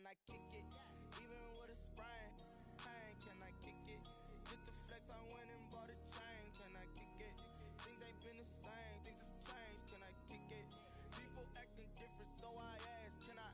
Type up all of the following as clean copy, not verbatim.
I kick it? Even with a sprain, pain, can I kick it? Just the flex, I went and bought a chain, can I kick it? Things ain't been the same, things have changed, can I kick it? People acting different, so I ask, can I?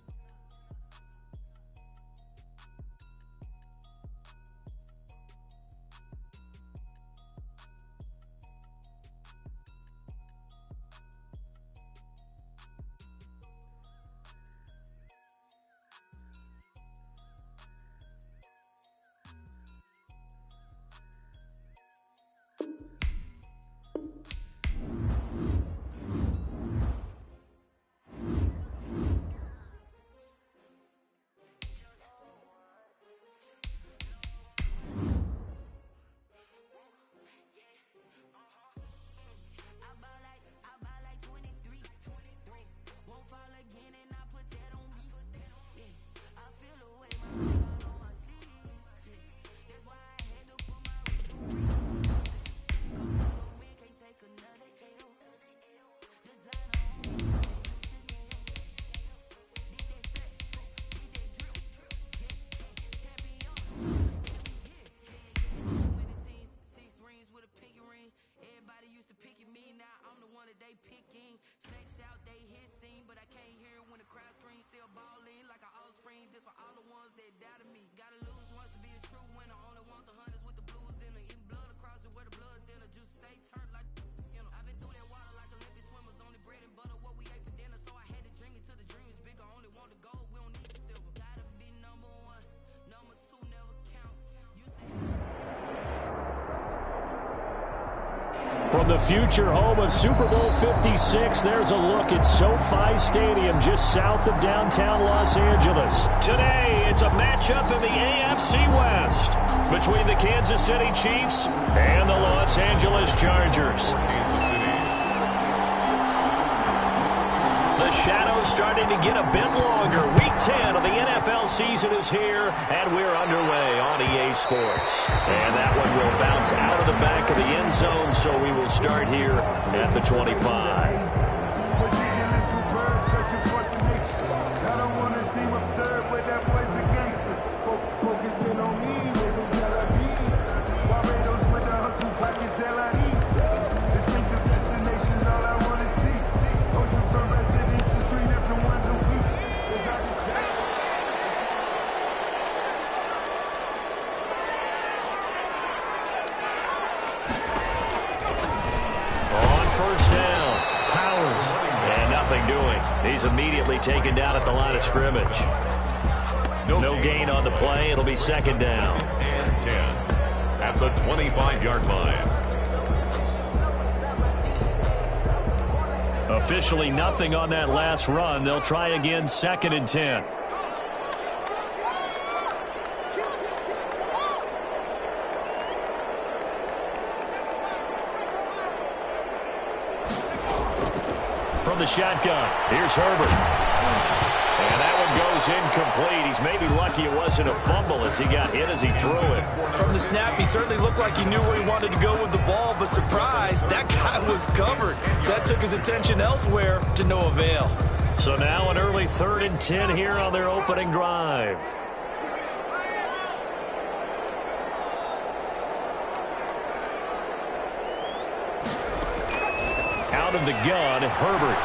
From the future home of Super Bowl 56, there's a look at SoFi Stadium just south of downtown Los Angeles. Today, it's a matchup in the AFC West between the Kansas City Chiefs and the Los Angeles Chargers. The shadow's starting to get a bit longer. Week 10 of the NFL season is here, and we're underway on EA Sports. And that one will bounce out of the back of the end zone, so we will start here at the 25. He's immediately taken down at the line of scrimmage. No gain on the play. It'll be second down. And 10 at the 25-yard line. Officially nothing on that last run. They'll try again, second and 10. From the shotgun, here's Herbert. And that one goes incomplete. He's maybe lucky it wasn't a fumble as he got hit as he threw it. From the snap, he certainly looked like he knew where he wanted to go with the ball, but surprise, that guy was covered. So that took his attention elsewhere to no avail. So now an early 3rd and 10 here on their opening drive. Out of the gun, Herbert.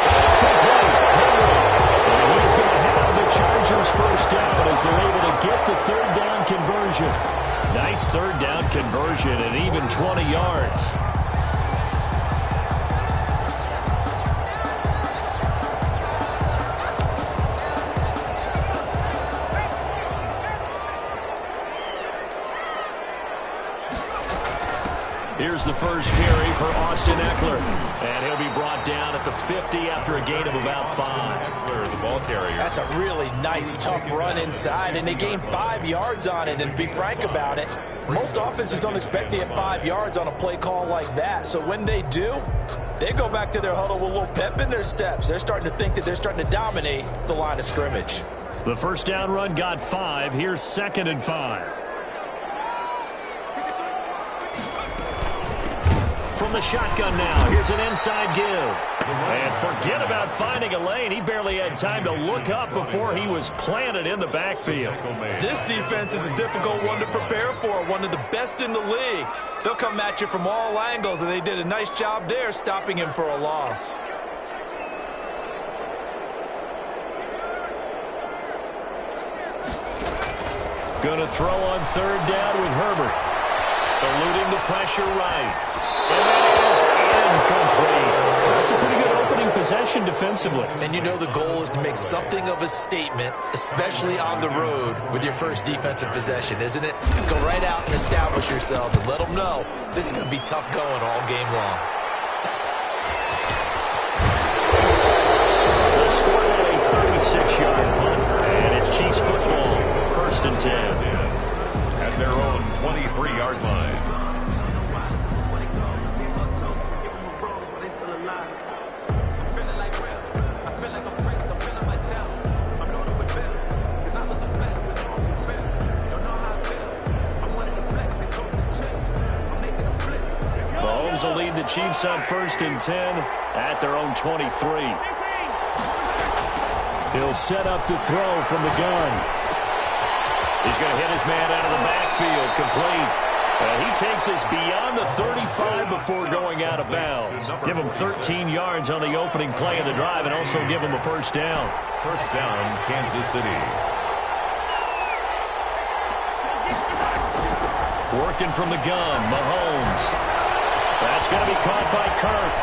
That's complete. And he's going to have the Chargers first down as they're able to get the 3rd down conversion. Nice 3rd down conversion and even 20 yards. Here's the first carry for Austin Eckler. And he'll be brought down at the 50 after a gain of about 5. Eckler, the ball carrier. That's a really nice, tough run inside, and they gained 5 yards on it. And to be frank about it, most offenses don't expect to get 5 yards on a play call like that. So when they do, they go back to their huddle with a little pep in their steps. They're starting to think that they're starting to dominate the line of scrimmage. The first down run got 5. Here's 2nd and 5. From the shotgun now. Here's an inside give. And forget about finding a lane. He barely had time to look up before he was planted in the backfield. This defense is a difficult one to prepare for, one of the best in the league. They'll come at you from all angles, and they did a nice job there stopping him for a loss. Going to throw on third down with Herbert. Eluding the pressure right. And that is incomplete. That's a pretty good opening possession defensively. And you know the goal is to make something of a statement, especially on the road with your first defensive possession, isn't it? Go right out and establish yourselves and let them know this is going to be tough going all game long. They'll score on a 36-yard punt. And it's Chiefs football. 1st and 10. At their own 23-yard line. Mahomes will lead the Chiefs on 1st and 10 at their own 23. He'll set up to throw from the gun. He's going to hit his man out of the backfield, complete. He takes us beyond the 35 before going out of bounds. Give him 13 yards on the opening play of the drive and also give him a first down. First down, Kansas City. Working from the gun, Mahomes. That's going to be caught by Kirk.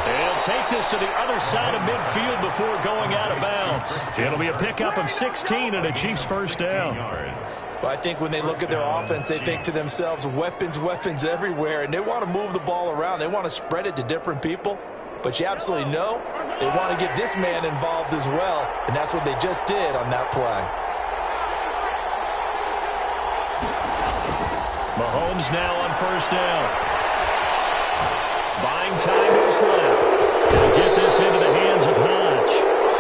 He'll take this to the other side of midfield before going out of bounds. It'll be a pickup of 16 and a Chiefs first down. Well, I think when they look at their offense, they think to themselves, weapons, weapons everywhere, and they want to move the ball around. They want to spread it to different people. But you absolutely know they want to get this man involved as well, and that's what they just did on that play. Mahomes now on first down. Buying time is left. He'll get this into the hands of Hodge.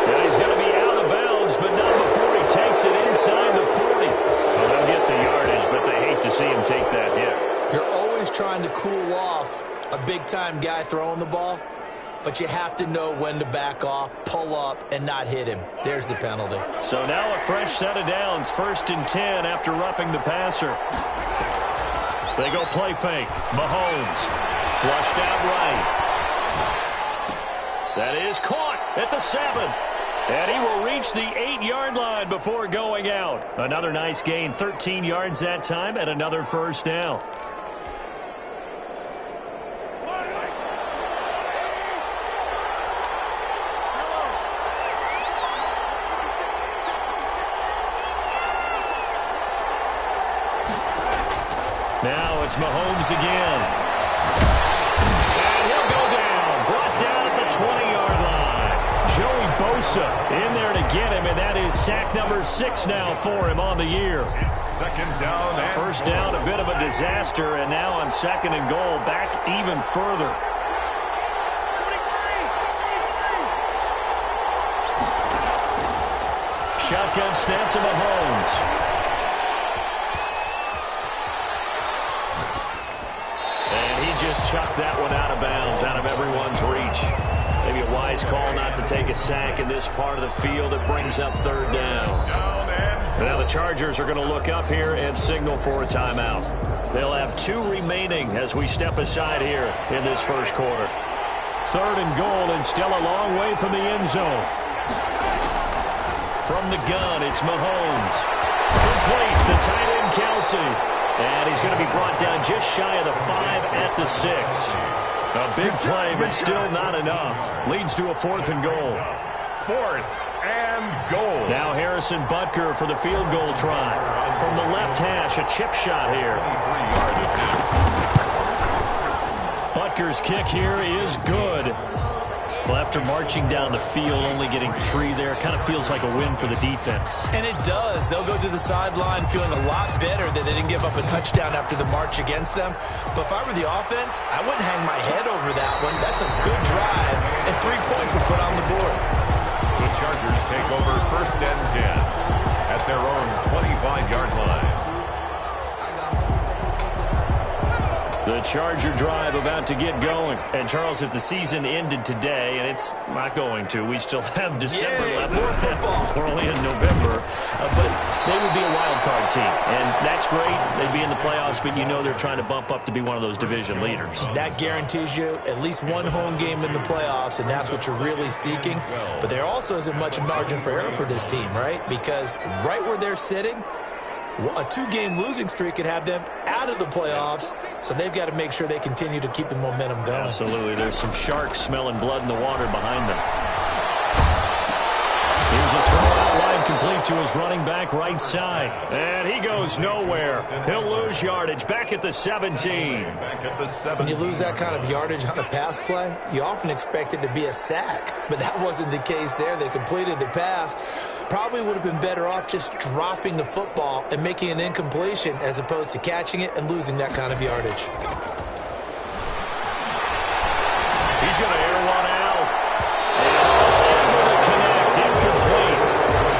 Now he's going to be out of bounds, but not before he takes it inside the 40. Well, they'll get the yardage, but they hate to see him take that hit. You're always trying to cool off a big-time guy throwing the ball, but you have to know when to back off, pull up, and not hit him. There's the penalty. So now a fresh set of downs, 1st and 10 after roughing the passer. They go play fake. Mahomes. Flushed out right. That is caught at the 7. And he will reach the 8-yard line before going out. Another nice gain, 13 yards that time, and another first down. Now it's Mahomes again. Joey Bosa in there to get him, and that is sack number 6 now for him on the year. Second down. First down, a bit of a disaster, and now on 2nd and goal, back even further. Shotgun snap to Mahomes. And he just chucked that one out of bounds, out of everyone's reach. Maybe a wise call not to take a sack in this part of the field. It brings up 3rd down. Now the Chargers are going to look up here and signal for a timeout. They'll have 2 remaining as we step aside here in this first quarter. 3rd and goal, and still a long way from the end zone. From the gun, it's Mahomes. Complete, the tight end Kelsey. And he's going to be brought down just shy of the 5 at the 6. A big play, but still not enough. Leads to a 4th and goal. 4th and goal. Now Harrison Butker for the field goal try. From the left hash, a chip shot here. Butker's kick here is good. Well, after marching down the field, only getting 3 there, kind of feels like a win for the defense. And it does. They'll go to the sideline feeling a lot better that they didn't give up a touchdown after the march against them. But if I were the offense, I wouldn't hang my head over that one. That's a good drive, and 3 points were put on the board. The Chargers take over 1st and 10 at their own 25-yard line. The Charger drive about to get going. And, Charles, if the season ended today, and it's not going to, we still have December left. More football. We're only in November. But they would be a wild card team. And that's great. They'd be in the playoffs, but you know they're trying to bump up to be one of those division leaders. That guarantees you at least one home game in the playoffs, and that's what you're really seeking. But there also isn't much margin for error for this team, right? Because right where they're sitting, a two-game losing streak could have them out of the playoffs, so they've got to make sure they continue to keep the momentum going. Absolutely. There's some sharks smelling blood in the water behind them. Here's a throw out wide, complete to his running back right side. And he goes nowhere. He'll lose yardage back at the 17. When you lose that kind of yardage on a pass play, you often expect it to be a sack. But that wasn't the case there. They completed the pass. Probably would have been better off just dropping the football and making an incompletion as opposed to catching it and losing that kind of yardage. He's going to air one out. Able to connect, incomplete.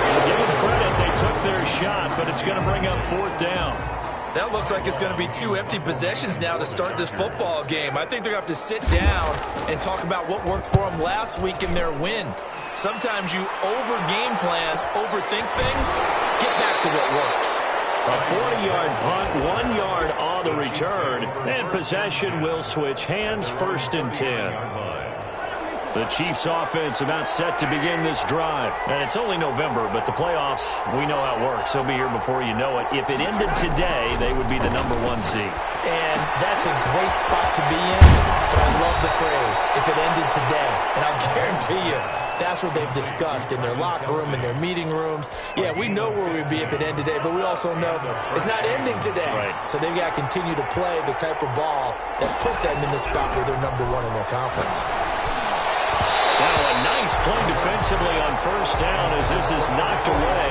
And give them credit, they took their shot, but it's going to bring up fourth down. That looks like it's going to be two empty possessions now to start this football game. I think they're going to have to sit down and talk about what worked for them last week in their win. Sometimes you over-game plan, overthink things, get back to what works. A 40-yard punt, 1 yard on the return, and possession will switch hands, 1st and 10. The Chiefs offense about set to begin this drive. And it's only November, but the playoffs, we know how it works. They'll be here before you know it. If it ended today, they would be the #1 seed. And that's a great spot to be in, but I love the phrase, if it ended today. And I'll guarantee you, that's what they've discussed in their locker room, in their meeting rooms. Yeah, we know where we'd be if it ended today, but we also know it's not ending today. Right. So they've got to continue to play the type of ball that put them in the spot where they're #1 in their conference. Well, a nice play defensively on 1st down as this is knocked away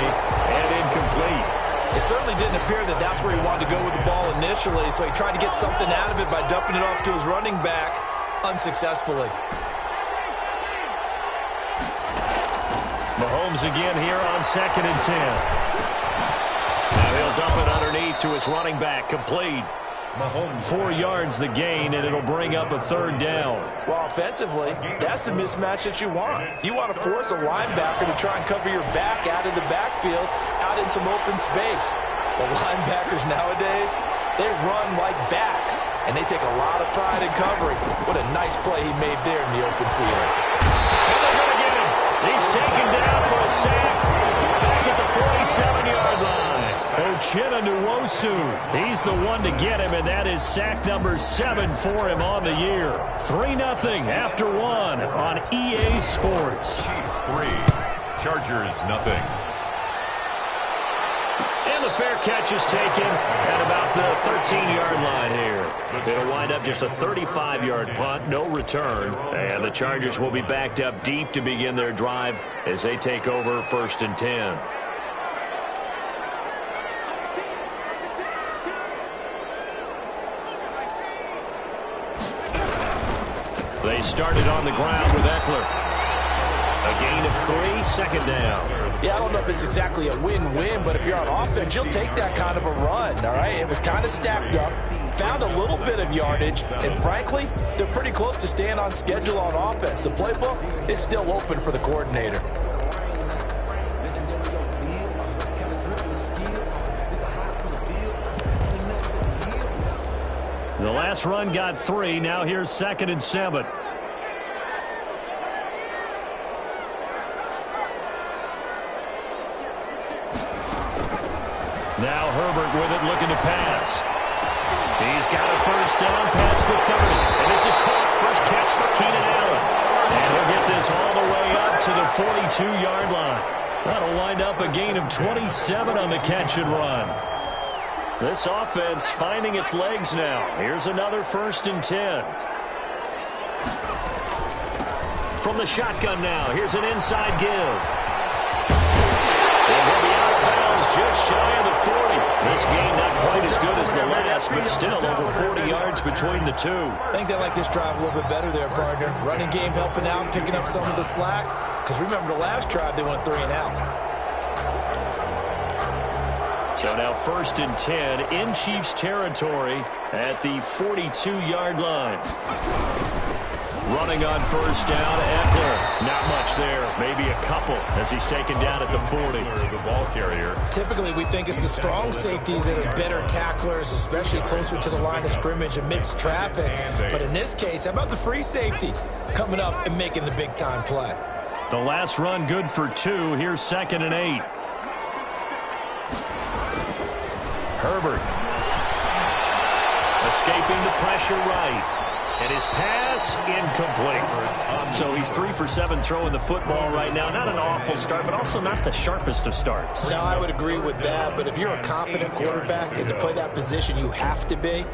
and incomplete. It certainly didn't appear that that's where he wanted to go with the ball initially, so he tried to get something out of it by dumping it off to his running back unsuccessfully. Mahomes again here on 2nd and 10. Now he'll dump it underneath to his running back, complete. Mahomes 4 yards the gain, and it'll bring up a 3rd down. Well, offensively, that's the mismatch that you want. You want to force a linebacker to try and cover your back out of the backfield, out in some open space. The linebackers nowadays, they run like backs, and they take a lot of pride in covering. What a nice play he made there in the open field. And they're going to get him. He's taken down for a sack back at the 47-yard line. Uchenna Nwosu, he's the one to get him, and that is sack number 7 for him on the year. 3-0 after 1 on EA Sports. Chiefs 3, Chargers nothing. And the fair catch is taken at about the 13-yard line here. It'll wind up just a 35-yard punt, no return, and the Chargers will be backed up deep to begin their drive as they take over 1st and 10. They started on the ground with Eckler. A gain of 3, 2nd down. Yeah, I don't know if it's exactly a win-win, but if you're on offense, you'll take that kind of a run, all right? It was kind of stacked up, found a little bit of yardage, and frankly, they're pretty close to staying on schedule on offense. The playbook is still open for the coordinator. The last run got 3. Now here's 2nd and 7. Now Herbert with it, looking to pass. He's got a 1st down past the 30. And this is caught. First catch for Keenan Allen. And he'll get this all the way up to the 42-yard line. That'll wind up a gain of 27 on the catch and run. This offense finding its legs now. Here's another 1st and 10. From the shotgun now, here's an inside give. And he'll be out of bounds just shy of the 40. This game not quite as good as the last, but still over 40 yards between the two. I think they like this drive a little bit better there, partner. Running game helping out, picking up some of the slack. Because remember the last drive, they went 3 and out. So now 1st and 10 in Chiefs territory at the 42-yard line. Running on 1st down, Eckler. Not much there. Maybe a couple as he's taken down at the 40. The ball carrier. Typically, we think it's the strong safeties that are better tacklers, especially closer to the line of scrimmage amidst traffic. But in this case, how about the free safety coming up and making the big-time play? The last run good for 2. Here's 2nd and 8. Herbert. Escaping the pressure right. And his pass incomplete. So he's 3 for 7 throwing the football right now. Not an awful start, but also not the sharpest of starts. No, I would agree with that. But if you're a confident quarterback and to play that position, you have to be.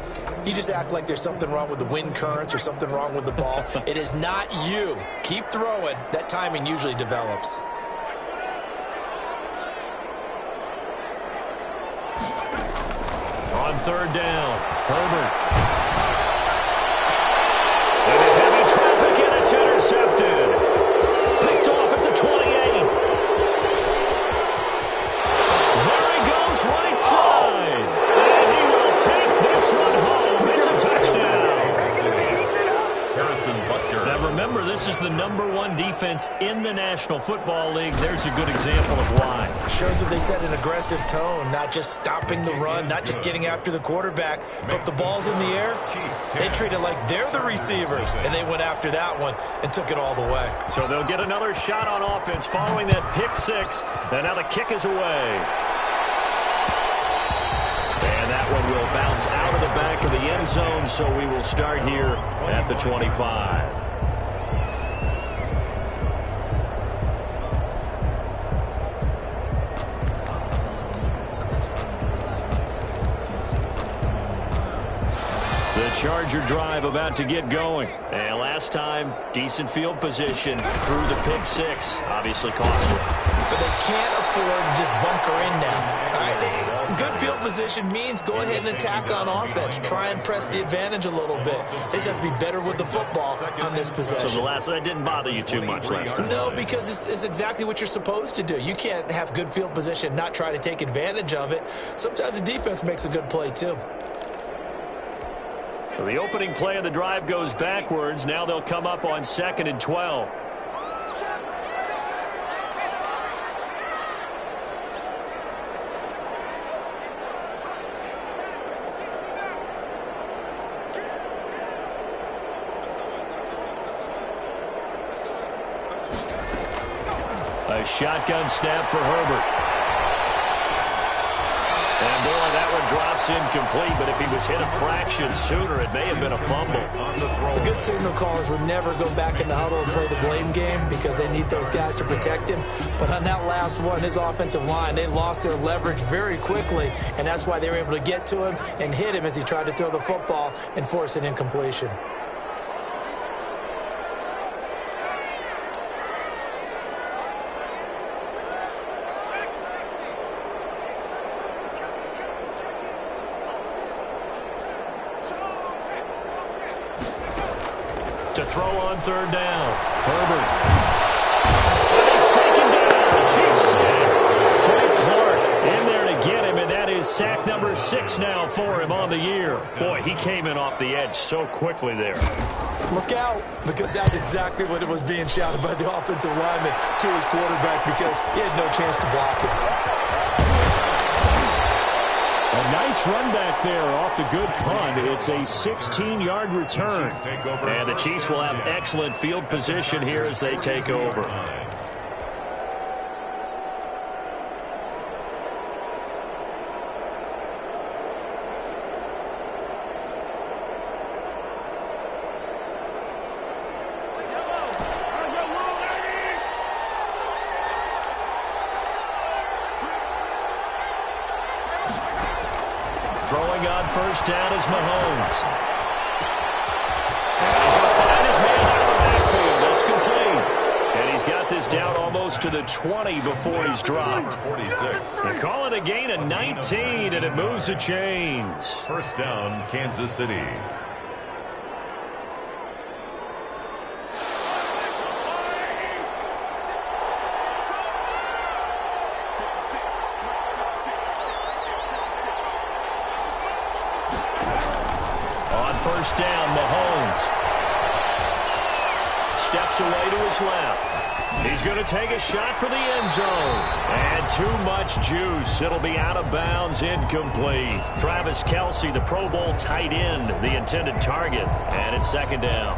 You just act like there's something wrong with the wind currents or something wrong with the ball. It is not you. Keep throwing. That timing usually develops. On 3rd down, Herbert. Into heavy traffic, and it's intercepted. Picked off at the 28. There he goes, right side. And he will take this one home. It's a touchdown. Harrison Butker. Now remember, this is the #1 defense in the National Football League. There's a good example of why. Shows that they set an aggressive tone, not just stopping the run, not just getting after the quarterback, but if the ball's in the air, they treat it like they're the receivers, and they went after that one and took it all the way. So they'll get another shot on offense following that pick 6, and now the kick is away. And that one will bounce out of the back of the end zone, so we will start here at the 25. The Charger drive about to get going. And last time, decent field position through the pick 6. Obviously costly. But they can't afford to just bunker in now. All right, good field position means go ahead and attack on offense. Try and press the advantage a little bit. They just have to be better with the football on this possession. So that didn't bother you too much last time? No, because it's exactly what you're supposed to do. You can't have good field position and not try to take advantage of it. Sometimes the defense makes a good play too. So the opening play of the drive goes backwards. Now they'll come up on 2nd and 12. A shotgun snap for Herbert. And boy, that one drops incomplete, but if he was hit a fraction sooner, it may have been a fumble. The good signal callers would never go back in the huddle and play the blame game because they need those guys to protect him. But on that last one, his offensive line, they lost their leverage very quickly, and that's why they were able to get to him and hit him as he tried to throw the football and force an incompletion. To throw on 3rd down. Herbert. And he's taken down. The Chiefs sack. Frank Clark in there to get him, and that is sack number 6 now for him on the year. Boy, he came in off the edge so quickly there. Look out, because that's exactly what it was being shouted by the offensive lineman to his quarterback because he had no chance to block it. A nice run back there off the good punt. It's a 16-yard return. And the Chiefs will have excellent field position here as they take over. Throwing on 1st down is Mahomes. And he's going to find his man out of the backfield. That's complete. And he's got this down almost to the 20 before he's dropped. 46. They call it a gain of 19, and it moves the chains. 1st down, Kansas City. first down. Mahomes steps away to his left. He's going to take a shot for the end zone. And too much juice. It'll be out of bounds, incomplete. Travis Kelce, the Pro Bowl tight end, the intended target. And it's second down.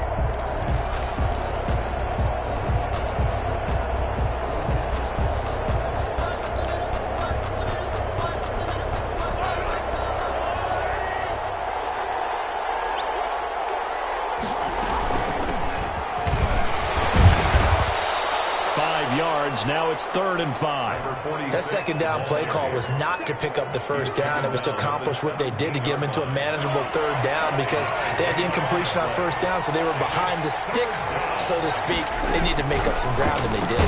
Now it's 3rd and 5. That second down play call was not to pick up the first down. It was to accomplish what they did to get them into a manageable 3rd down because they had the incompletion on first down, so they were behind the sticks, so to speak. They needed to make up some ground, and they did.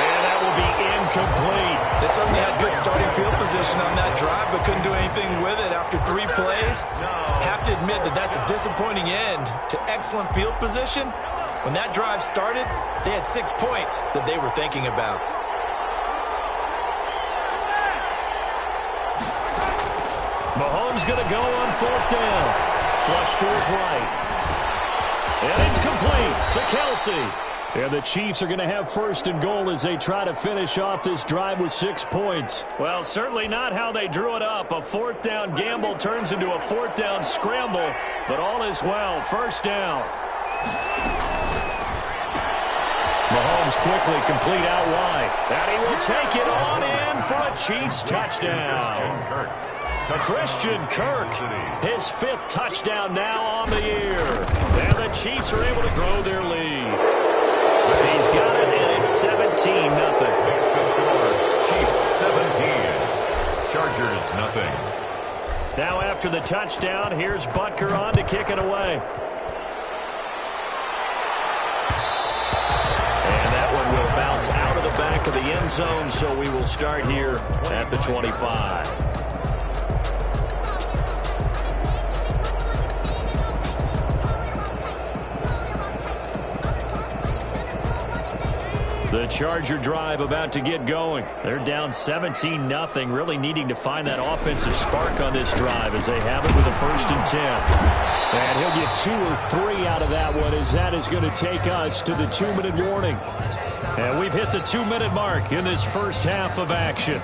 And that will be incomplete. They certainly had good starting field position on that drive, but couldn't do anything with it after 3 plays. Have to admit that that's a disappointing end to excellent field position. When that drive started, they had 6 points that they were thinking about. Mahomes going to go on 4th down. Flush to his right. And it's complete to Kelce. And the Chiefs are going to have 1st and goal as they try to finish off this drive with 6 points. Well, certainly not how they drew it up. A 4th down gamble turns into a 4th down scramble. But all is well. 1st down. Mahomes quickly complete out wide. And he will take it on in for a Chiefs touchdown. Christian Kirk, his 5th touchdown now on the year. And the Chiefs are able to grow their lead. He's got it, and it's 17-0. Makes the score Chiefs 17, Chargers nothing. Now after the touchdown, here's Butker on to kick it away. Will bounce out of the back of the end zone, so we will start here at the 25. The Charger drive about to get going. They're down 17-0, really needing to find that offensive spark on this drive as they have it with a 1st and 10. And he'll get 2 or 3 out of that one as that is going to take us to the 2-minute warning. And we've hit the 2-minute mark in this first half of action.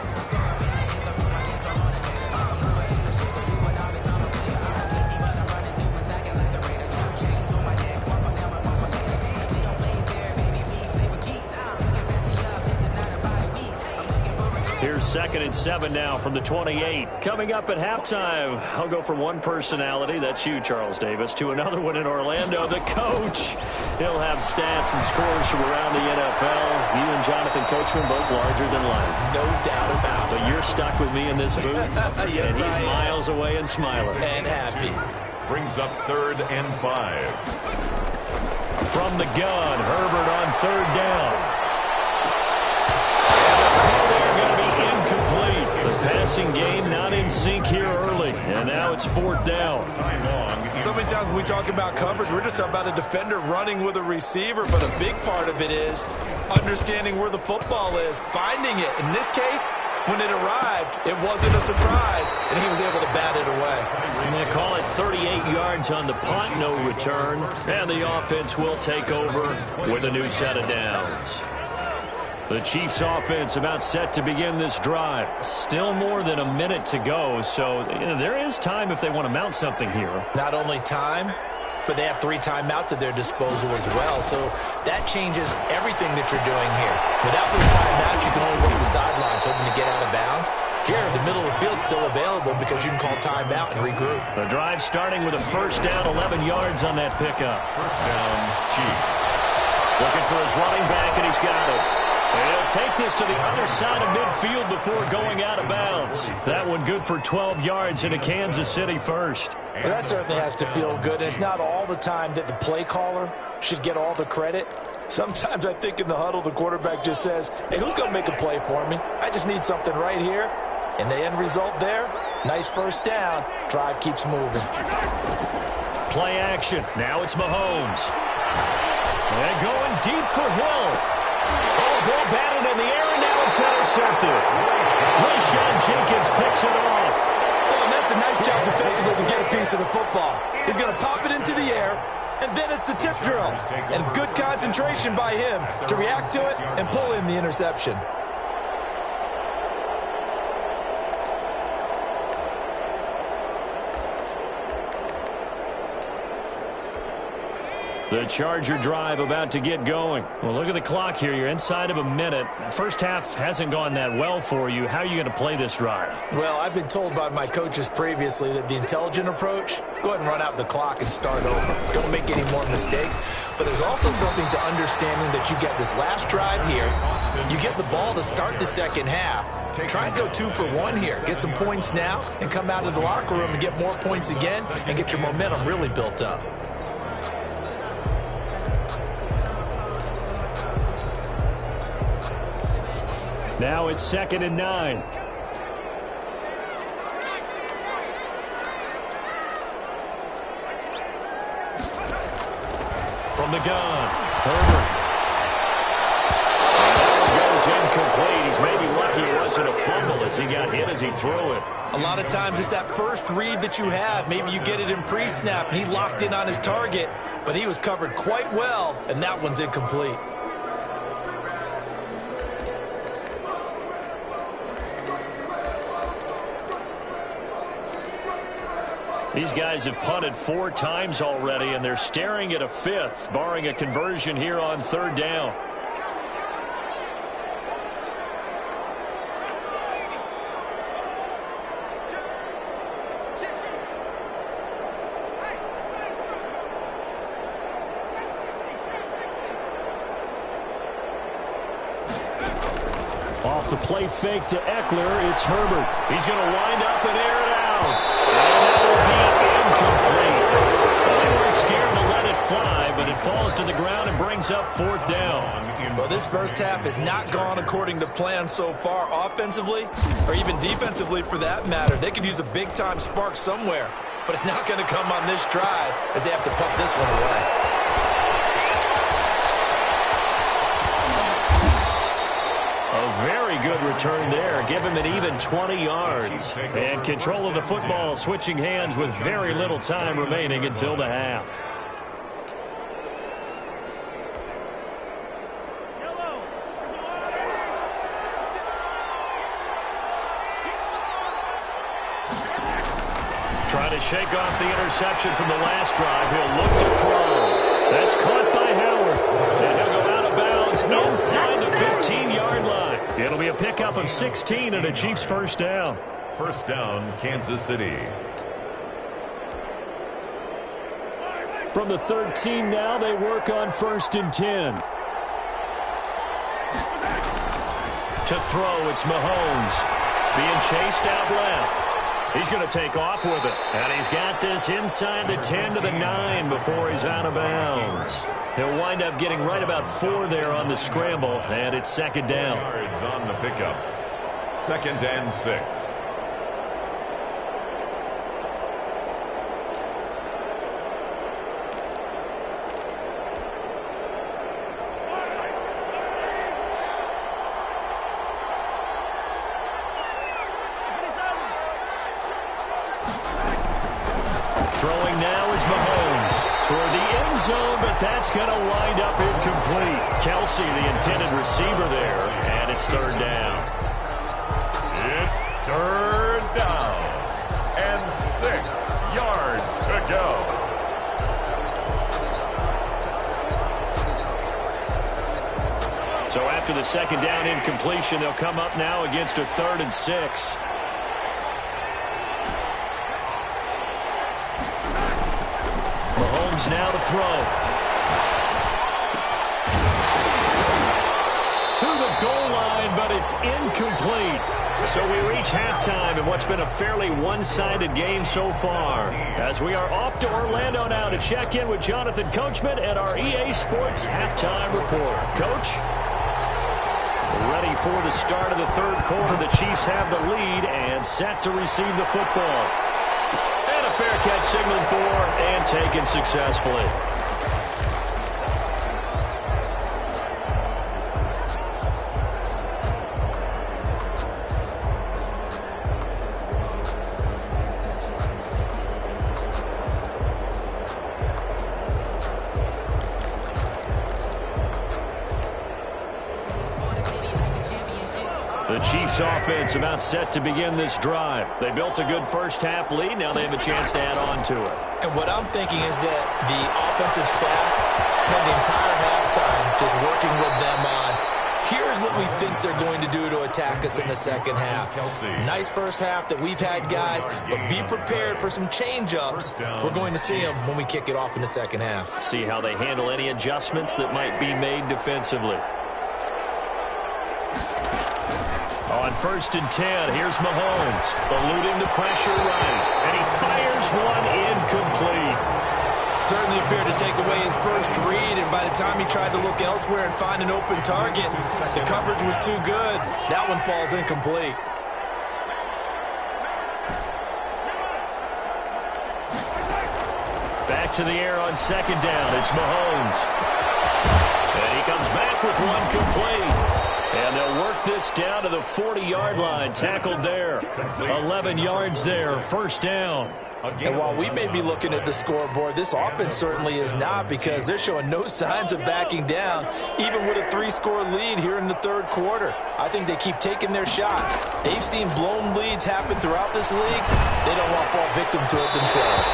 Here's 2nd and 7 now from the 28. Coming up at halftime, I'll go from one personality, that's you, Charles Davis, to another one in Orlando, the coach. He'll have stats and scores from around the NFL. You and Jonathan Coachman both larger than life. No doubt about it. But you're stuck with me in this booth, yes, and he's miles away and smiling. And happy. Brings up 3rd and 5. From the gun, Herbert on 3rd down. The passing game not in sync here early, and now it's 4th down. So many times when we talk about coverage, we're just about a defender running with a receiver, but a big part of it is understanding where the football is, finding it. In this case, when it arrived, it wasn't a surprise, and he was able to bat it away. And they call it 38 yards on the punt, no return, and the offense will take over with a new set of downs. The Chiefs offense about set to begin this drive. Still more than a minute to go, so there is time if they want to mount something here. Not only time, but they have 3 timeouts at their disposal as well, so that changes everything that you're doing here. Without those timeouts, you can only work the sidelines hoping to get out of bounds. Here, the middle of the field is still available because you can call timeout and regroup. The drive starting with a 1st down, 11 yards on that pickup. 1st down, Chiefs. Looking for his running back, and he's got it. And he'll take this to the other side of midfield before going out of bounds. That one good for 12 yards into Kansas City 1st. Well, that certainly has to feel good. And it's not all the time that the play caller should get all the credit. Sometimes I think in the huddle, the quarterback just says, hey, who's going to make a play for me? I just need something right here. And the end result there, nice 1st down. Drive keeps moving. Play action. Now it's Mahomes. And going deep for Hill. Ball batted in the air, and now it's intercepted. Rayshon Jenkins picks it off. Oh, and that's a nice job defensively to get a piece of the football. He's going to pop it into the air, and then it's the tip drill. And good concentration by him to react to it and pull in the interception. The Charger drive about to get going. Well, look at the clock here. You're inside of a minute. First half hasn't gone that well for you. How are you going to play this drive? Well, I've been told by my coaches previously that the intelligent approach, go ahead and run out the clock and start over. Don't make any more mistakes. But there's also something to understanding that you get this last drive here. You get the ball to start the second half. Try and go 2 for 1 here. Get some points now and come out of the locker room and get more points again and get your momentum really built up. Now it's 2nd and 9. From the gun, Herbert. And goes incomplete. He's maybe lucky it wasn't a fumble as he got hit as he threw it. A lot of times it's that first read that you have. Maybe you get it in pre-snap, and he locked in on his target, but he was covered quite well, and that one's incomplete. These guys have punted 4 times already, and they're staring at a 5th, barring a conversion here on 3rd down. Off the play fake to Eckler, it's Herbert. He's going to wind up and air it out. Incomplete. They weren't scared to let it fly, but it falls to the ground and brings up 4th down. Well, this first half has not gone according to plan so far offensively, or even defensively for that matter. They could use a big-time spark somewhere, but it's not going to come on this drive as they have to pump this one away. A very good return there. Give him an even 20 yards. And control of the football, switching hands with very little time remaining until the half. Trying to shake off the interception from the last drive. He'll look to throw. That's caught by Howard. And he'll go out of bounds inside the 15-yard line. It'll be a pickup of 16 and a Chiefs first down. First down, Kansas City. From the 13 now, they work on 1st and 10. To throw, it's Mahomes. Being chased out left. He's going to take off with it. And he's got this inside the 10 to the 9 before he's out of bounds. He'll wind up getting right about 4 there on the scramble, and it's 2nd down. Yards on the pickup. 2nd and 6. Throwing now is Mahomes toward the end zone, but that's going to wind up incomplete. Kelce, the intended receiver there, and it's 3rd down. It's 3rd down and 6 yards to go. So after the 2nd down incompletion, they'll come up now against a 3rd and 6. Mahomes now to throw. To the goal line, but it's incomplete. So we reach halftime in what's been a fairly one-sided game so far. As we are off to Orlando now to check in with Jonathan Coachman at our EA Sports Halftime Report. Coach? Ready for the start of the 3rd quarter. The Chiefs have the lead and set to receive the football. And a fair catch signaled for and taken successfully. Chiefs offense about set to begin this drive. They built a good first-half lead. Now they have a chance to add on to it. And what I'm thinking is that the offensive staff spent the entire halftime just working with them on, here's what we think they're going to do to attack us in the second half. Nice first half that we've had, guys, but be prepared for some change-ups. We're going to see them when we kick it off in the second half. See how they handle any adjustments that might be made defensively. On 1st and 10, here's Mahomes, eluding the pressure right, and he fires one incomplete. Certainly appeared to take away his first read, and by the time he tried to look elsewhere and find an open target, the coverage was too good. That one falls incomplete. Back to the air on 2nd down. It's Mahomes. And he comes back with one complete. And they'll work this down to the 40-yard line. Tackled there. 11 yards there. First down. And while we may be looking at the scoreboard, this offense certainly is not, because they're showing no signs of backing down, even with a 3-score lead here in the third quarter. I think they keep taking their shots. They've seen blown leads happen throughout this league. They don't want to fall victim to it themselves.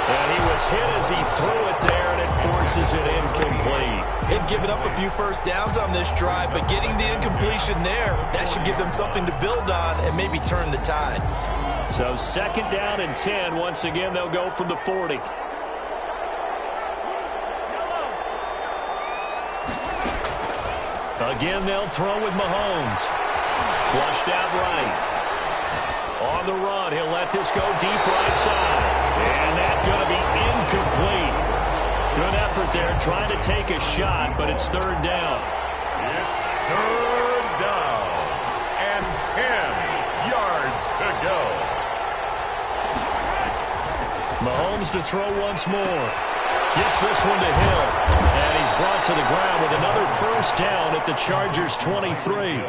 And he was hit as he threw it there, and it forces it incomplete. They've given up a few first downs on this drive, but getting the incompletion there, that should give them something to build on and maybe turn the tide. So 2nd down and 10. Once again, they'll go from the 40. Again, they'll throw with Mahomes. Flushed out right. On the run, he'll let this go deep right side. And that's going to be incomplete. Good effort there, trying to take a shot, but it's 3rd down. It's 3rd down and 10 yards to go. Mahomes to throw once more. Gets this one to Hill. And he's brought to the ground with another first down at the Chargers' 23.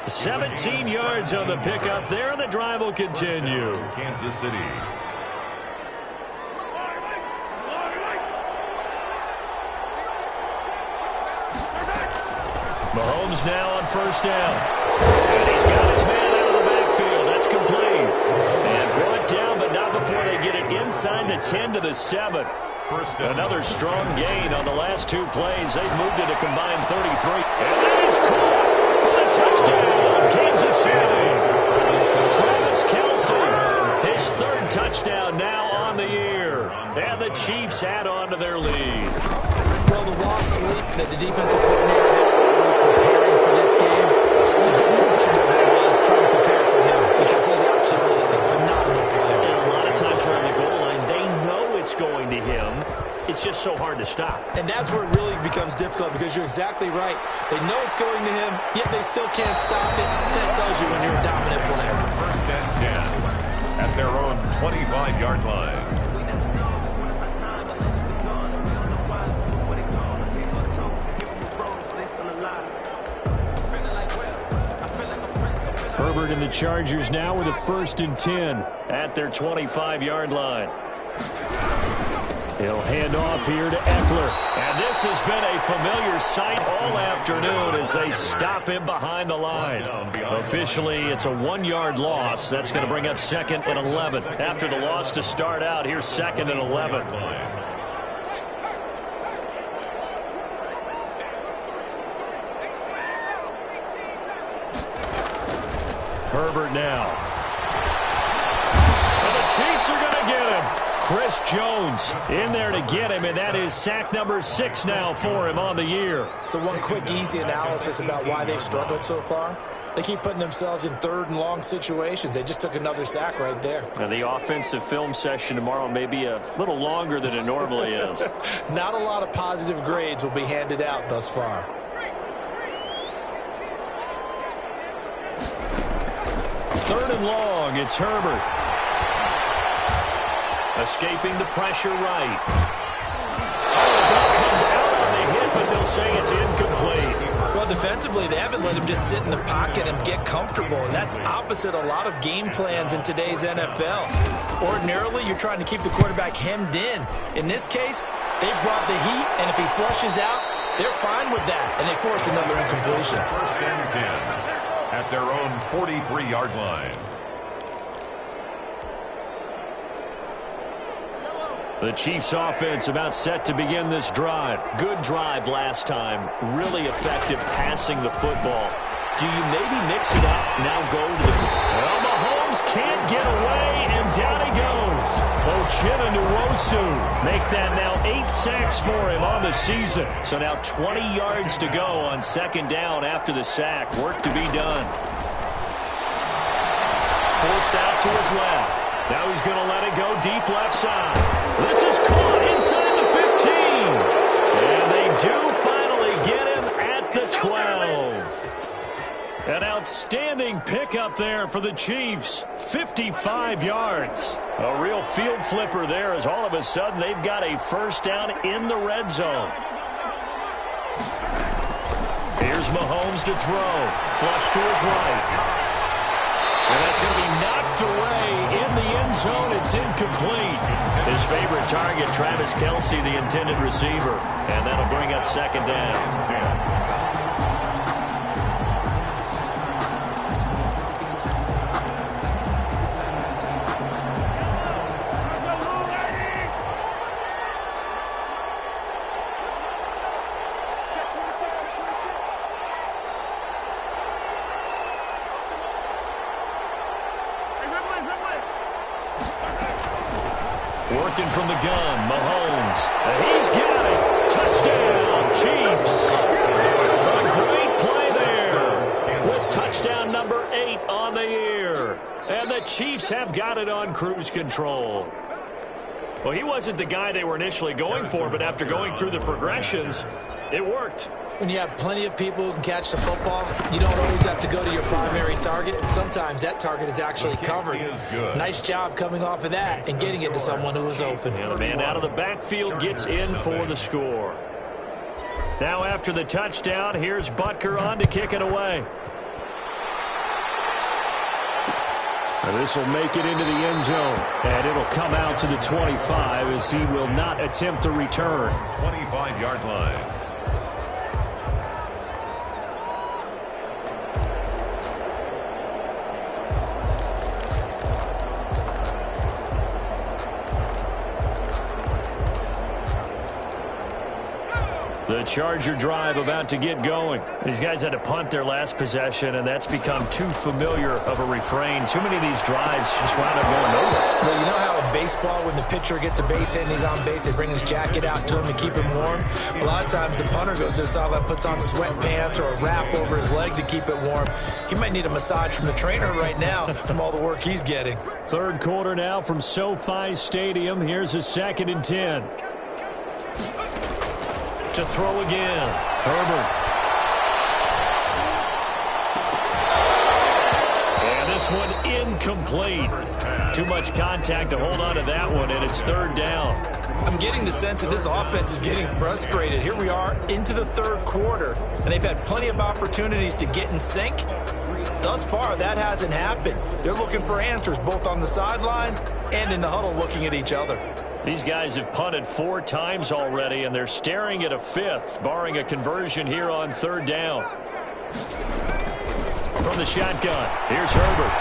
17 yards on the pickup there, and the drive will continue. Kansas City. Mahomes now on 1st down. And he's got his man out of the backfield. That's complete. And brought down, but not before they get it inside the 10 to the 7. Another strong gain on the last 2 plays. They've moved it a combined 33. And that is caught for the touchdown, Kansas City. Travis Kelce, his 3rd touchdown now on the year. And the Chiefs add on to their lead. Well, the lost sleep that the defensive coordinator had preparing for this game, a good portion of it was trying to prepare for him, because he's absolutely a phenomenal player. And a lot of times around the goal line, they know it's going to him. It's just so hard to stop. And that's where it really becomes difficult, because you're exactly right. They know it's going to him, yet they still can't stop it. That tells you when you're a dominant player. 1st and 10 at their own 25-yard line. Herbert and the Chargers now with a 1st and 10 at their 25-yard line. He'll hand off here to Eckler. And this has been a familiar sight all afternoon as they stop him behind the line. Officially, it's a 1-yard loss. That's going to bring up 2nd and 11. After the loss to start out, here's 2nd and 11. Herbert now. And the Chiefs are going to get him. Chris Jones in there to get him, and that is sack number 6 now for him on the year. So one quick, easy analysis about why they've struggled so far. They keep putting themselves in 3rd and long situations. They just took another sack right there. And the offensive film session tomorrow may be a little longer than it normally is. Not a lot of positive grades will be handed out thus far. 3rd and long, it's Herbert. Escaping the pressure right. The ball comes out on the hit, but they'll say it's incomplete. Well, defensively, they haven't let him just sit in the pocket and get comfortable, and that's opposite a lot of game plans in today's NFL. Ordinarily, you're trying to keep the quarterback hemmed in. In this case, they brought the heat, and if he flushes out, they're fine with that, and they force another incompletion. 1st and 10 at their own 43-yard line. The Chiefs offense about set to begin this drive. Good drive last time. Really effective passing the football. Do you maybe mix it up, now go to the... Well, Mahomes can't get away, and down he goes. Uchenna Nwosu make that now 8 sacks for him on the season. So now 20 yards to go on second down after the sack. Work to be done. Forced out to his left. Now he's going to let it go deep left side. This is caught inside the 15. And they do finally get him at the 12. An outstanding pickup there for the Chiefs. 55 yards. A real field flipper there as all of a sudden they've got a first down in the red zone. Here's Mahomes to throw. Flush to his right. And that's going to be knocked away in the end zone. It's incomplete. His favorite target, Travis Kelce, the intended receiver. And that'll bring up second down. Working from the gun, Mahomes. He's got it. Touchdown, Chiefs. A great play there with touchdown number 8 on the year. And the Chiefs have got it on cruise control. Well, he wasn't the guy they were initially going for, but after going through the progressions, it worked. When you have plenty of people who can catch the football, you don't always have to go to your primary target, and sometimes that target is actually covered. Nice job coming off of that and getting it to someone who was open. And the man out of the backfield gets in for the score. Now after the touchdown, here's Butker on to kick it away. And this will make it into the end zone. And it'll come out to the 25 as he will not attempt to return. 25-yard line. The Charger drive about to get going. These guys had to punt their last possession, and that's become too familiar of a refrain. Too many of these drives just wound up going nowhere. Well, you know how in baseball, when the pitcher gets a base hit and he's on base, they bring his jacket out to him to keep him warm? A lot of times the punter goes to the sideline, puts on sweatpants or a wrap over his leg to keep it warm. He might need a massage from the trainer right now from all the work he's getting. Third quarter now from SoFi Stadium. Here's a 2nd and 10. To throw again. Herbert. And this one incomplete. Too much contact to hold on to that one, and it's third down. I'm getting the sense that this offense is getting frustrated. Here we are into the third quarter, and they've had plenty of opportunities to get in sync. Thus far, that hasn't happened. They're looking for answers both on the sideline and in the huddle looking at each other. These guys have punted 4 times already, and they're staring at a 5th, barring a conversion here on third down. From the shotgun, here's Herbert.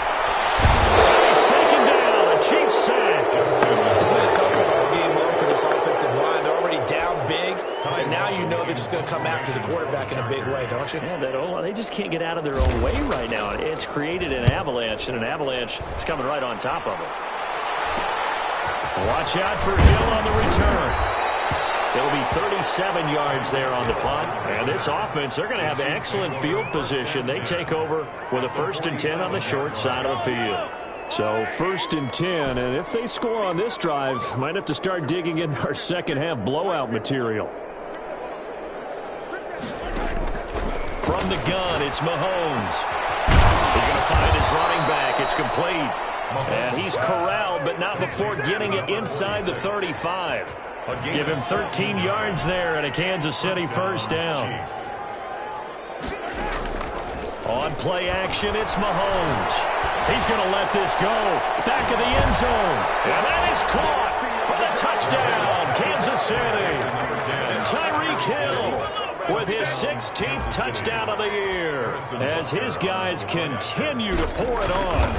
He's taken down, a Chiefs sack. It's been a tough one all game long for this offensive line. They're already down big, and now you know they're just going to come after the quarterback in a big way, don't you? Yeah, they just can't get out of their own way right now. It's created an avalanche, and an avalanche is coming right on top of it. Watch out for Hill on the return. It'll be 37 yards there on the punt. And this offense, they're going to have excellent field position. They take over with a 1st and 10 on the short side of the field. So 1st and 10, and if they score on this drive, might have to start digging in our second half blowout material. From the gun, it's Mahomes. He's going to find his running back. It's complete. And he's corralled, but not before getting it inside the 35. Give him 13 yards there and a Kansas City first down. On play action, it's Mahomes. He's going to let this go. Back of the end zone. And that is caught for the touchdown, Kansas City. Tyreek Hill with his 16th touchdown of the year as his guys continue to pour it on.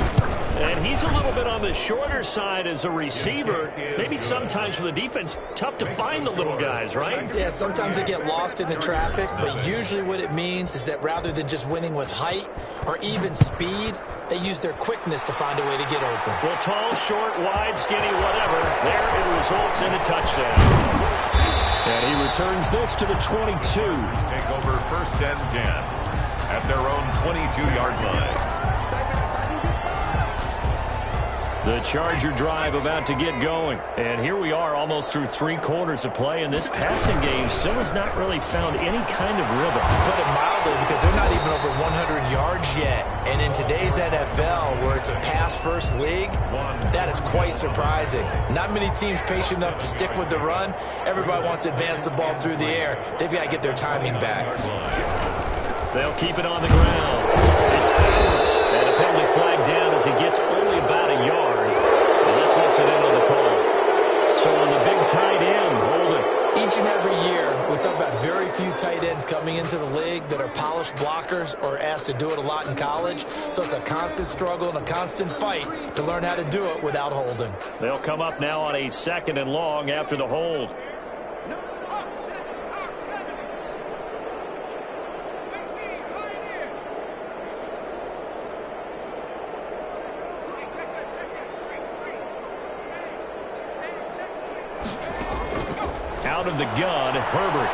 And he's a little bit on the shorter side as a receiver. Maybe sometimes for the defense, tough to find the little guys, right? Yeah, sometimes they get lost in the traffic, but usually what it means is that rather than just winning with height or even speed, they use their quickness to find a way to get open. Well, tall, short, wide, skinny, whatever, there it results in a touchdown. And he returns this to the 22. Take over 1st and 10 at their own 22-yard line. The Charger drive about to get going. And here we are almost through 3 quarters of play, and this passing game still has not really found any kind of rhythm. Put it mildly, because they're not even over 100 yards yet. And in today's NFL, where it's a pass-first league, that is quite surprising. Not many teams patient enough to stick with the run. Everybody wants to advance the ball through the air. They've got to get their timing back. They'll keep it on the ground. It's Powers. And a penalty flag down as he gets only about a yard. And let's listen in on the call. So on the big tight end, holding. Each and every year, we talk about very few tight ends coming into the league that are polished blockers or asked to do it a lot in college. So it's a constant struggle and a constant fight to learn how to do it without holding. They'll come up now on a 2nd and long after the hold. Out of the gun, Herbert.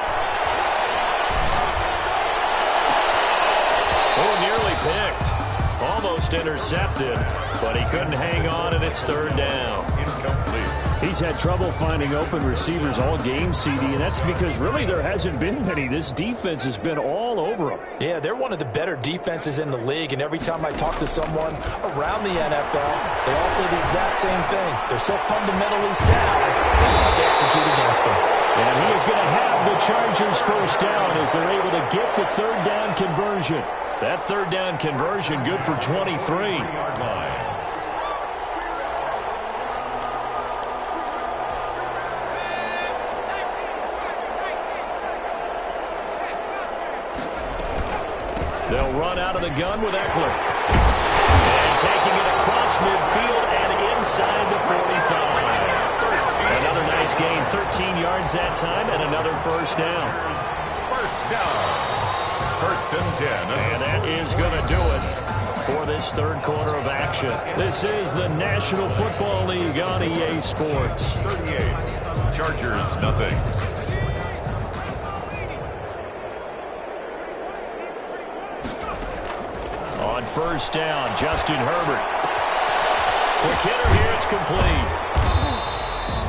Oh, nearly picked. Almost intercepted, but he couldn't hang on, and it's 3rd down. Incomplete. He's had trouble finding open receivers all game, CD, and that's because really there hasn't been many. This defense has been all over them. Yeah, they're one of the better defenses in the league, and every time I talk to someone around the NFL, they all say the exact same thing. They're so fundamentally sound, it's hard to execute against them. And he is going to have the Chargers 1st down as they're able to get the 3rd down conversion. That 3rd down conversion good for 23. They'll run out of the gun with Eckler. And taking it across midfield and inside the 45. Another nice gain, 13 yards that time, and another 1st down. 1st down. 1st and 10. And that is going to do it for this 3rd quarter of action. This is the National Football League on EA Sports. 38. Chargers, nothing. On 1st down, Justin Herbert. Quick hitter here, it's complete.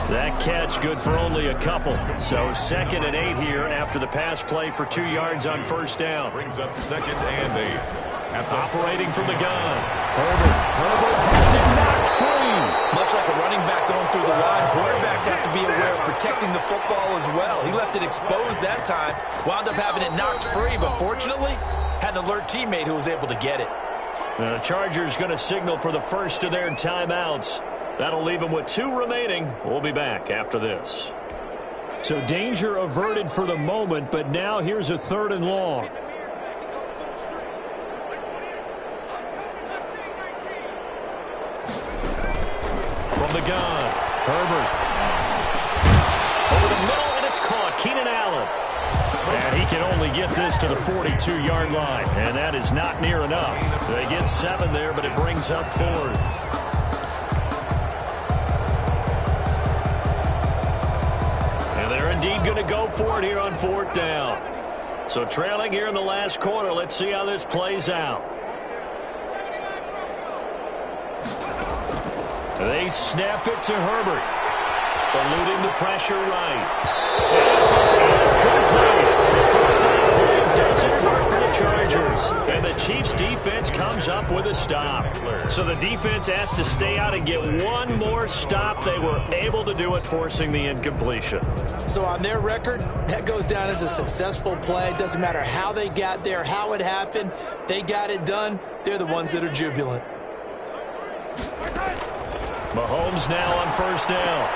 That catch good for only a couple. So 2nd and 8 here after the pass play for 2 yards on 1st down. Brings up 2nd and 8. Operating from the gun. Herbert has it knocked free. Much like a running back going through the line, quarterbacks have to be aware of protecting the football as well. He left it exposed that time, wound up having it knocked free, but fortunately, had an alert teammate who was able to get it. The Chargers going to signal for the first of their timeouts. That'll leave them with 2 remaining. We'll be back after this. So danger averted for the moment, but now here's a 3rd and long. From the gun, Herbert. Over the middle, and it's caught. Keenan Allen. And he can only get this to the 42-yard line, and that is not near enough. They get 7 there, but it brings up 4th. Indeed going to go for it here on 4th down. So trailing here in the last quarter. Let's see how this plays out. They snap it to Herbert. Eluding the pressure right. This is incomplete. 4th down play doesn't work for the Chargers. And the Chiefs defense comes up with a stop. So the defense has to stay out and get one more stop. They were able to do it, forcing the incompletion. So on their record, that goes down as a successful play. Doesn't matter how they got there, how it happened. They got it done. They're the ones that are jubilant. Mahomes now on first down.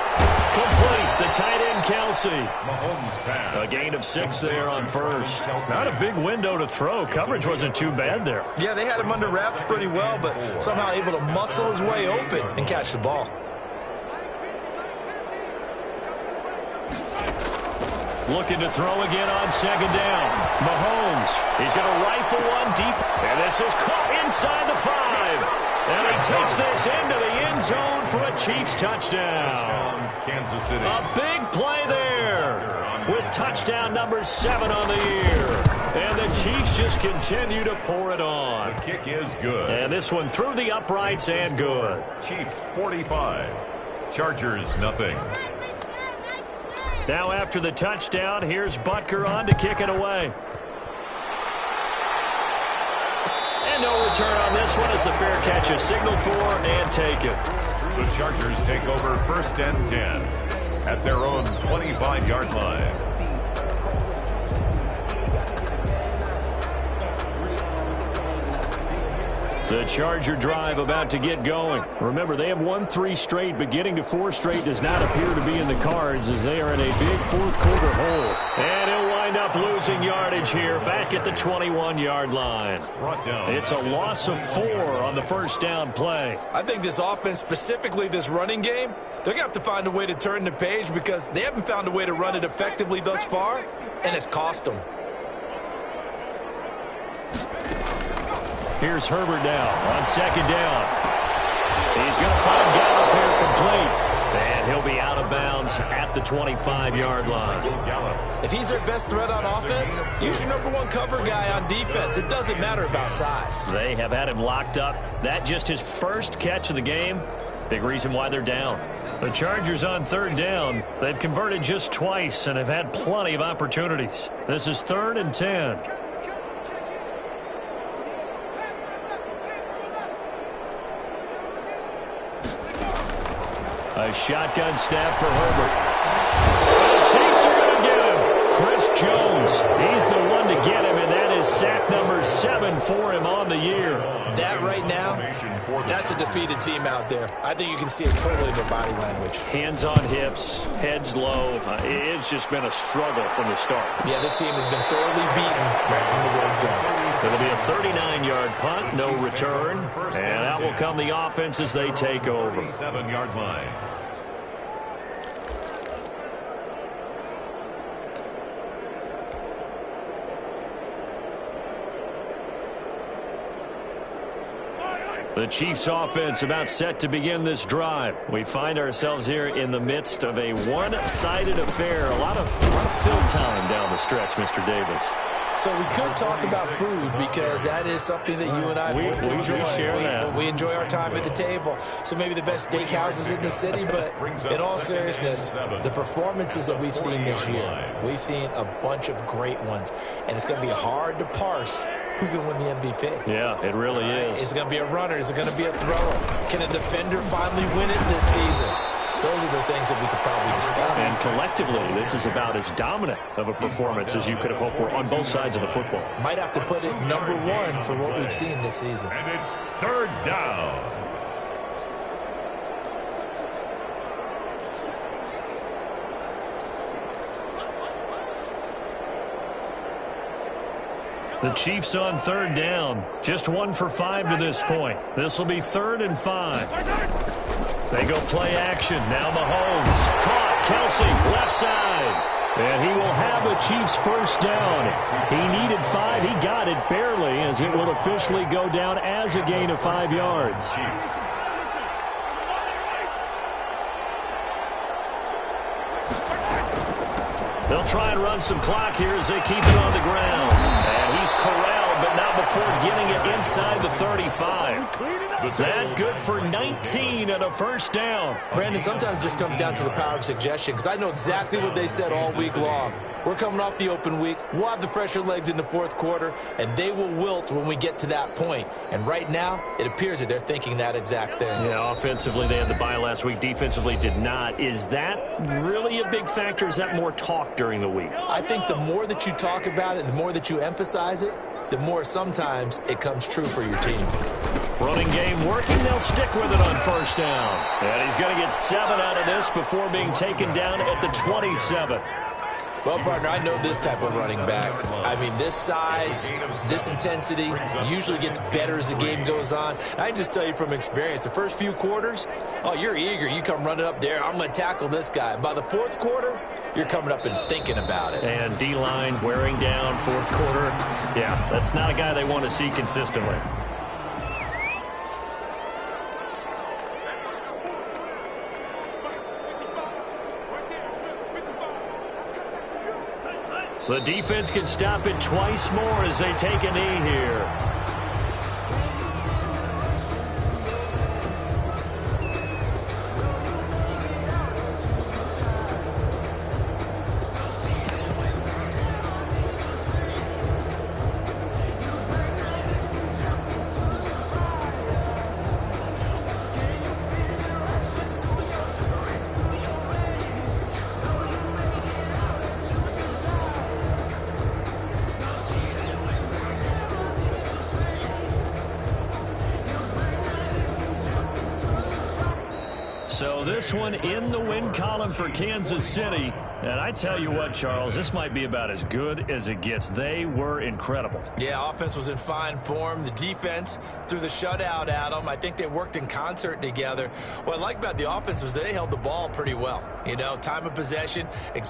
Complete. The tight end, Kelsey. Mahomes pass. A gain of 6 there on first. Not a big window to throw. Coverage wasn't too bad there. Yeah, they had him under wraps pretty well, but somehow able to muscle his way open and catch the ball. Looking to throw again on second down. Mahomes. He's going to rifle one deep. And this is caught inside the 5. And he takes this into the end zone for a Chiefs touchdown. Kansas City. A big play there with touchdown number 7 on the year. And the Chiefs just continue to pour it on. The kick is good. And this one through the uprights and good. Chiefs 45. Chargers nothing. Now after the touchdown, here's Butker on to kick it away. And no return on this one as the fair catch is signaled for and taken. The Chargers take over first and 10 at their own 25-yard line. The Charger drive about to get going. Remember, they have won 3 straight, but getting to 4 straight does not appear to be in the cards as they are in a big fourth-quarter hole. And he'll wind up losing yardage here back at the 21-yard line. It's a loss of 4 on the first down play. I think this offense, specifically this running game, they're going to have to find a way to turn the page because they haven't found a way to run it effectively thus far, and it's cost them. Here's Herbert now on second down. He's going to find Gallup here complete. And he'll be out of bounds at the 25-yard line. If he's their best threat on offense, use your number 1 cover guy on defense. It doesn't matter about size. They have had him locked up. That just his first catch of the game. Big reason why they're down. The Chargers on third down. They've converted just twice and have had plenty of opportunities. This is 3rd and 10. A shotgun snap for Herbert. The Chiefs are going to get him. Chris Jones, he's the one to get him, and that is sack number 7 for him on the year. That right now, that's a defeated team out there. I think you can see it totally in their body language. Hands on hips, heads low. It's just been a struggle from the start. Yeah, this team has been thoroughly beaten right from the word go. It'll be a 39-yard punt, no return, and that will come the offense as they take over. 7-yard line. The Chiefs offense about set to begin this drive. We find ourselves here in the midst of a one-sided affair. A lot of fill time down the stretch, Mr. Davis. So we could talk about food because that is something that you and I both enjoy. We enjoy our time at the table. So maybe the best steakhouses in the city, but in all seriousness, the performances that we've seen this year, we've seen a bunch of great ones. And it's going to be hard to parse who's going to win the MVP. Yeah, it really is. Is it going to be a runner? Is it going to be a thrower? Can a defender finally win it this season? Those are the things that we could probably discuss. And collectively, this is about as dominant of a performance as you could have hoped for on both sides of the football. Might have to put it number 1 for what we've seen this season. And it's 3rd down. The Chiefs on third down. Just 1 for 5 to this point. This will be 3rd and 5. They go play action. Now Mahomes. Caught. Kelsey, left side. And he will have the Chiefs first down. He needed 5. He got it barely as it will officially go down as a gain of 5 yards. Chiefs. They'll try and run some clock here as they keep it on the ground. And he's corralled, but not before getting it inside the 35. That good for 19 and a first down. Brandon, sometimes it just comes down to the power of suggestion because I know exactly what they said all week long. We're coming off the open week. We'll have the fresher legs in the fourth quarter, and they will wilt when we get to that point. And right now, it appears that they're thinking that exact thing. Yeah, offensively, they had the bye last week. Defensively, did not. Is that really a big factor? Is that more talk during the week? I think the more that you talk about it, the more that you emphasize it, the more sometimes it comes true for your team. Running game working. They'll stick with it on first down. And he's going to get 7 out of this before being taken down at the 27. Well, partner, I know this type of running back. I mean, this size, this intensity usually gets better as the game goes on. I just tell you from experience, the first few quarters, oh, you're eager. You come running up there, I'm going to tackle this guy. By the fourth quarter, you're coming up and thinking about it. And D-line wearing down fourth quarter. Yeah, that's not a guy they want to see consistently. The defense can stop it twice more as they take a knee here. So this one in the win column for Kansas City. And I tell you what, Charles, this might be about as good as it gets. They were incredible. Yeah, offense was in fine form. The defense threw the shutout at them. I think they worked in concert together. What I like about the offense was they held the ball pretty well. You know, time of possession,